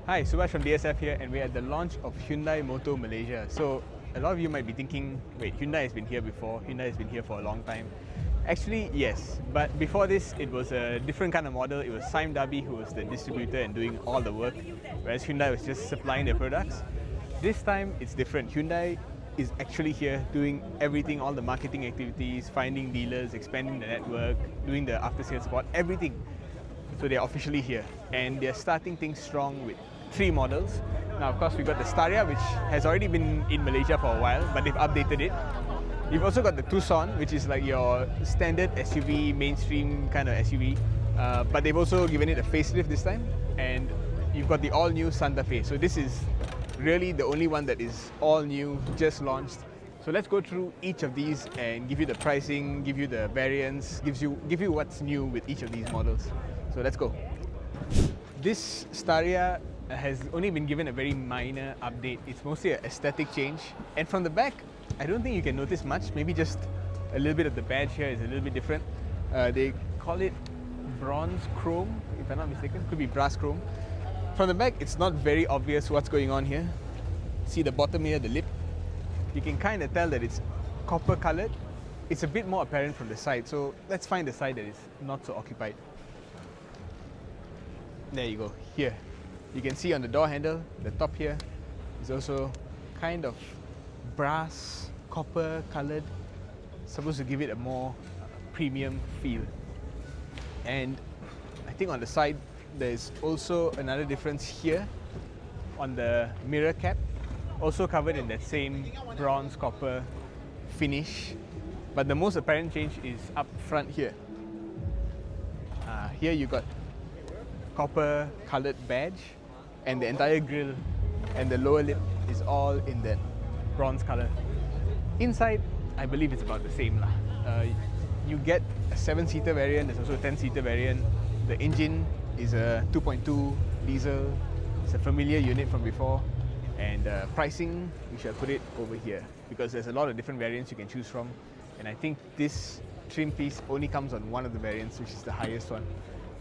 Hi, Subhash from DSF here, and we're at the launch of Hyundai Motor Malaysia. So a lot of you might be thinking, wait, Hyundai has been here before, Hyundai has been here for a long time. Actually, yes, but before this, it was a different kind of model. It was Sime Darby who was the distributor and doing all the work, whereas Hyundai was just supplying their products. This time, it's different. Hyundai is actually here doing everything, all the marketing activities, finding dealers, expanding the network, doing the after-sales support, everything. So they're officially here, and they're starting things strong with 3 models. Now, of course, we got the Staria, which has already been in Malaysia for a while, but they've updated it. You've also got the Tucson, which is like your standard SUV, mainstream kind of SUV, but they've also given it a facelift this time. And you've got the all-new Santa Fe. So this is really the only one that is all new, just launched. So let's go through each of these and give you the pricing, give you the variants, give you what's new with each of these models. So let's go. This Staria has only been given a very minor update. It's mostly an aesthetic change. And from the back, I don't think you can notice much. Maybe just a little bit of the badge here is a little bit different. They call it bronze chrome, if I'm not mistaken. Could be brass chrome. From the back, it's not very obvious what's going on here. See the bottom here, the lip. You can kind of tell that it's copper colored. It's a bit more apparent from the side. So let's find the side that is not so occupied. There you go, here. You can see on the door handle, the top here is also kind of brass, copper colored, supposed to give it a more premium feel. And I think on the side, there's also another difference here on the mirror cap, also covered in that same bronze copper finish. But the most apparent change is up front here. Here you got copper colored badge, and the entire grille and the lower lip is all in that bronze color. Inside, I believe it's about the same. You get a 7-seater variant, there's also a 10-seater variant. The engine is a 2.2 diesel. It's a familiar unit from before. And pricing, we shall put it over here, because there's a lot of different variants you can choose from. And I think this trim piece only comes on one of the variants, which is the highest one.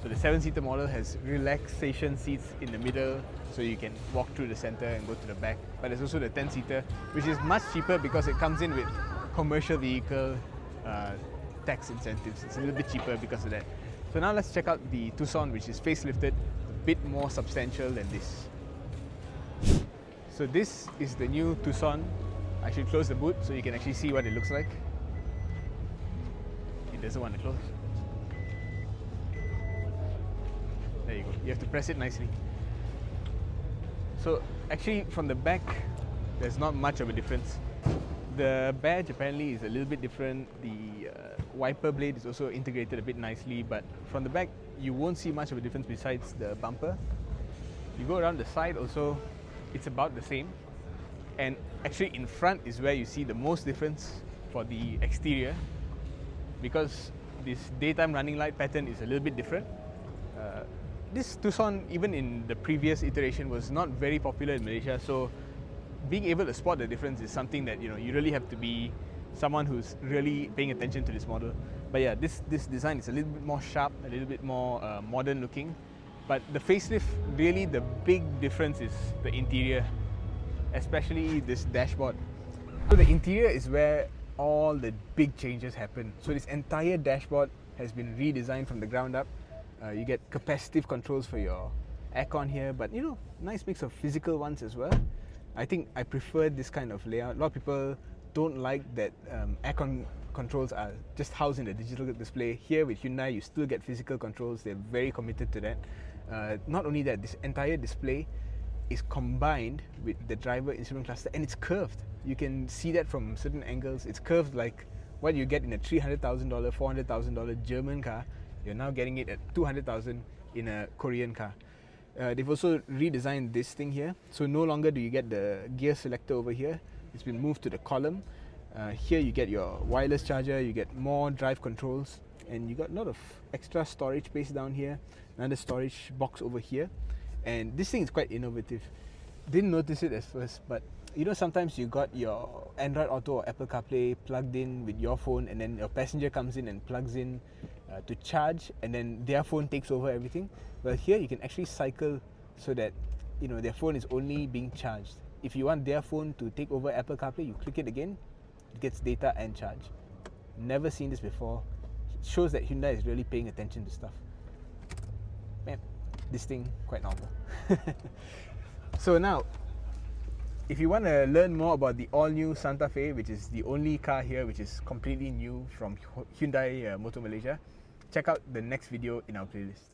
So the 7-seater model has relaxation seats in the middle, so you can walk through the center and go to the back. But there's also the 10-seater, which is much cheaper because it comes in with commercial vehicle tax incentives. It's a little bit cheaper because of that. So now let's check out the Tucson, which is facelifted, a bit more substantial than this. So this is the new Tucson. I should close the boot so you can actually see what it looks like. It doesn't want to close. There you go. You have to press it nicely. So actually from the back, there's not much of a difference. The badge apparently is a little bit different. The wiper blade is also integrated a bit nicely, but from the back, you won't see much of a difference besides the bumper. You go around the side also, it's about the same. And actually in front is where you see the most difference for the exterior, because this daytime running light pattern is a little bit different. This Tucson, even in the previous iteration, was not very popular in Malaysia, so being able to spot the difference is something that you really have to be someone who's really paying attention to this model. But yeah, this design is a little bit more sharp, a little bit more modern looking. But the facelift, really the big difference is the interior, especially this dashboard. So the interior is where all the big changes happen. So this entire dashboard has been redesigned from the ground up. You get capacitive controls for your aircon here, but nice mix of physical ones as well. I think I prefer this kind of layout. A lot of people don't like that aircon controls are just housed in the digital display. Here with Hyundai, you still get physical controls. They're very committed to that. Not only that, this entire display is combined with the driver instrument cluster, and it's curved. You can see that from certain angles. It's curved like what you get in a $300,000, $400,000 German car. You're now getting it at $200,000 in a Korean car. They've also redesigned this thing here. So no longer do you get the gear selector over here. It's been moved to the column. Here you get your wireless charger, you get more drive controls, and you got a lot of extra storage space down here. Another storage box over here. And this thing is quite innovative. Didn't notice it at first, but sometimes you got your Android Auto or Apple CarPlay plugged in with your phone, and then your passenger comes in and plugs in to charge, and then their phone takes over everything. Well, here you can actually cycle so that their phone is only being charged. If you want their phone to take over Apple CarPlay, you click it again, it gets data and charge. Never seen this before. It shows that Hyundai is really paying attention to stuff. Man, this thing quite normal. So now, if you want to learn more about the all-new Santa Fe, which is the only car here which is completely new from Hyundai Motor Malaysia, check out the next video in our playlist.